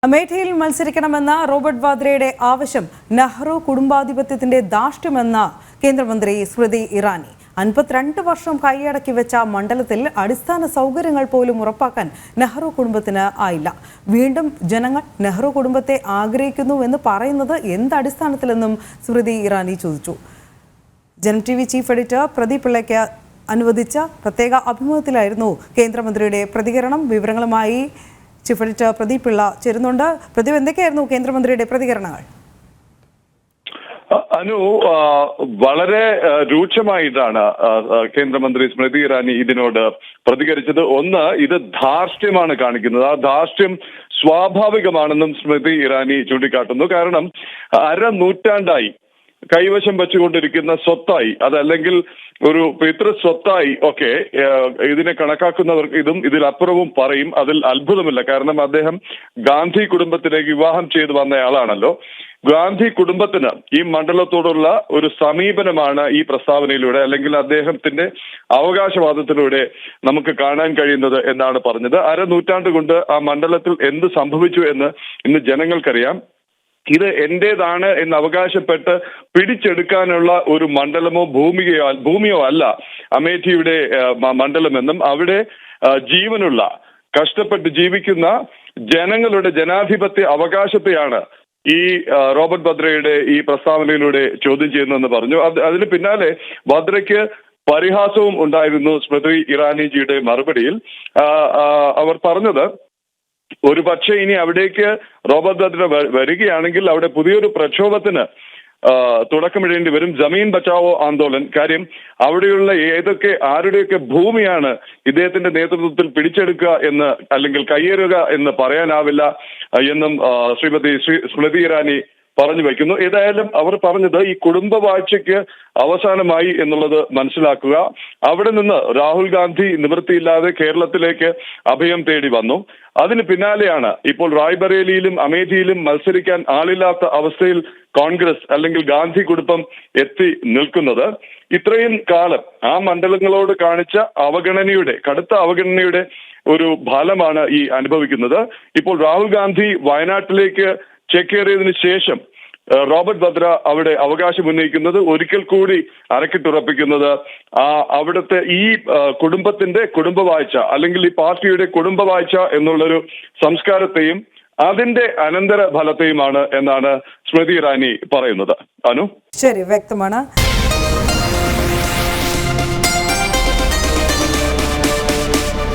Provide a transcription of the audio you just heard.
അമേഠിയിൽ മത്സരിക്കണമെന്ന Robert വാദ്രയുടെ ആവശ്യം നെഹ്റു കുടുംബാധിപത്യത്തിന്റെ ധാർഷ്ട്യമെന്ന കേന്ദ്രമന്ത്രി സ്മൃതി ഇറാനി. 52 വർഷം കൈയടക്കി വെച്ച മണ്ഡലത്തിൽ അടിസ്ഥാന സൗകര്യങ്ങൾ പോലും ഉറപ്പാക്കാൻ നെഹ്റു കുടുംബത്തിന് ആയില്ല. വീണ്ടും ജനങ്ങൾ നെഹ്റു കുടുംബത്തെ ആഗ്രഹിക്കുന്നുവെന്ന് പറയുന്നത് എന്തടിസ്ഥാനത്തിലെന്നും സ്മൃതി ഇറാനി ചോദിച്ചു. ജനം TV ചീഫ് എഡിറ്റർ പ്രദീപ് പിള്ളയ്ക്ക് അനുവദിച്ച പ്രത്യേക അഭിമുഖത്തിലായിരുന്നു കേന്ദ്രമന്ത്രിയുടെ പ്രതികരണം. വിവരങ്ങളുമായി ചീഫ് എഡിറ്റർ പ്രദീപ് പിള്ള ചേരുന്നുണ്ട്. പ്രദീപ്, എന്തൊക്കെയായിരുന്നു കേന്ദ്രമന്ത്രിയുടെ പ്രതികരണങ്ങൾ? അനു, വളരെ രൂക്ഷമായിട്ടാണ് കേന്ദ്രമന്ത്രി സ്മൃതി ഇറാനി ഇതിനോട് പ്രതികരിച്ചത്. ഒന്ന്, ഇത് ധാർഷ്ട്യമാണ് കാണിക്കുന്നത്. ആ ധാർഷ്ട്യം സ്വാഭാവികമാണെന്നും സ്മൃതി ഇറാനി ചൂണ്ടിക്കാട്ടുന്നു. കാരണം അരനൂറ്റാണ്ടായി കൈവശം വെച്ചുകൊണ്ടിരിക്കുന്ന സ്വത്തായി, അതല്ലെങ്കിൽ ഒരു പിതൃ സ്വത്തായി ഒക്കെ ഇതിനെ കണക്കാക്കുന്നവർക്ക് ഇതിലപ്പുറവും പറയും. അതിൽ അത്ഭുതമില്ല. കാരണം അദ്ദേഹം ഗാന്ധി കുടുംബത്തിലേക്ക് വിവാഹം ചെയ്തു വന്നയാളാണല്ലോ. ഗാന്ധി കുടുംബത്തിന് ഈ മണ്ഡലത്തോടുള്ള ഒരു സമീപനമാണ് ഈ പ്രസ്താവനയിലൂടെ, അല്ലെങ്കിൽ അദ്ദേഹത്തിന്റെ അവകാശവാദത്തിലൂടെ നമുക്ക് കാണാൻ കഴിയുന്നത് എന്നാണ് പറഞ്ഞത്. അരനൂറ്റാണ്ട് കൊണ്ട് ആ മണ്ഡലത്തിൽ എന്ത് സംഭവിച്ചു എന്ന് ഇന്ന് ജനങ്ങൾക്കറിയാം. ഇത് എന്റേതാണ് എന്ന് അവകാശപ്പെട്ട് പിടിച്ചെടുക്കാനുള്ള ഒരു മണ്ഡലമോ ഭൂമിയോ അല്ല അമേഠിയുടെ മണ്ഡലമെന്നും അവിടെ ജീവനുള്ള, കഷ്ടപ്പെട്ട് ജീവിക്കുന്ന ജനങ്ങളുടെ ജനാധിപത്യ അവകാശത്തെയാണ് ഈ റോബർട്ട് വദ്രയുടെ ഈ പ്രസ്താവനയിലൂടെ ചോദ്യം ചെയ്യുന്നതെന്ന് പറഞ്ഞു. അതിന് പിന്നാലെ വദ്രയ്ക്ക് പരിഹാസവും ഉണ്ടായിരുന്നു സ്മൃതി ഇറാനിജിയുടെ മറുപടിയിൽ. അവർ പറഞ്ഞത്, ഒരു പക്ഷേ ഇനി അവിടേക്ക് റോബർട്ട് വദ്ര വരികയാണെങ്കിൽ അവിടെ പുതിയൊരു പ്രക്ഷോഭത്തിന് തുടക്കമിടേണ്ടി വരും. ജമീൻ ബച്ചാവോ ആന്തോളൻ. കാര്യം അവിടെയുള്ള ആരുടെയൊക്കെ ഭൂമിയാണ് ഇദ്ദേഹത്തിന്റെ നേതൃത്വത്തിൽ പിടിച്ചെടുക്കുക എന്ന്, അല്ലെങ്കിൽ കയ്യേറുക എന്ന് പറയാനാവില്ല എന്നും ശ്രീമതി സ്മൃതി ഇറാനി പറഞ്ഞു വയ്ക്കുന്നു. ഏതായാലും അവർ പറഞ്ഞത് ഈ കുടുംബവാഴ്ചയ്ക്ക് അവസാനമായി എന്നുള്ളത് മനസ്സിലാക്കുക. അവിടെ നിന്ന് രാഹുൽ ഗാന്ധി നിവൃത്തിയില്ലാതെ കേരളത്തിലേക്ക് അഭയം തേടി വന്നു. അതിന് പിന്നാലെയാണ് ഇപ്പോൾ റായ്ബറേലിയിലും അമേഠിയിലും മത്സരിക്കാൻ ആളില്ലാത്ത അവസ്ഥയിൽ കോൺഗ്രസ് അല്ലെങ്കിൽ ഗാന്ധി കുടുംബം എത്തി നിൽക്കുന്നത്. ഇത്രയും കാലം ആ മണ്ഡലങ്ങളോട് കാണിച്ച കടുത്ത അവഗണനയുടെ ഒരു ഫലമാണ് ഈ അനുഭവിക്കുന്നത്. ഇപ്പോൾ രാഹുൽ ഗാന്ധി വയനാട്ടിലേക്ക് ചേക്കേറിയതിനു ശേഷം റോബർട്ട് വദ്ര അവിടെ അവകാശം ഉന്നയിക്കുന്നത്, ഒരിക്കൽ കൂടി അരക്കിട്ടുറപ്പിക്കുന്നത് അവിടുത്തെ ഈ കുടുംബത്തിന്റെ കുടുംബവാഴ്ച, അല്ലെങ്കിൽ ഈ പാർട്ടിയുടെ കുടുംബവാഴ്ച എന്നുള്ളൊരു സംസ്കാരത്തെയും അതിന്റെ അനന്തര ഫലത്തെയുമാണ് എന്നാണ് സ്മൃതി ഇറാനി പറയുന്നത്. അനു, ശരി, വ്യക്തമാണ്.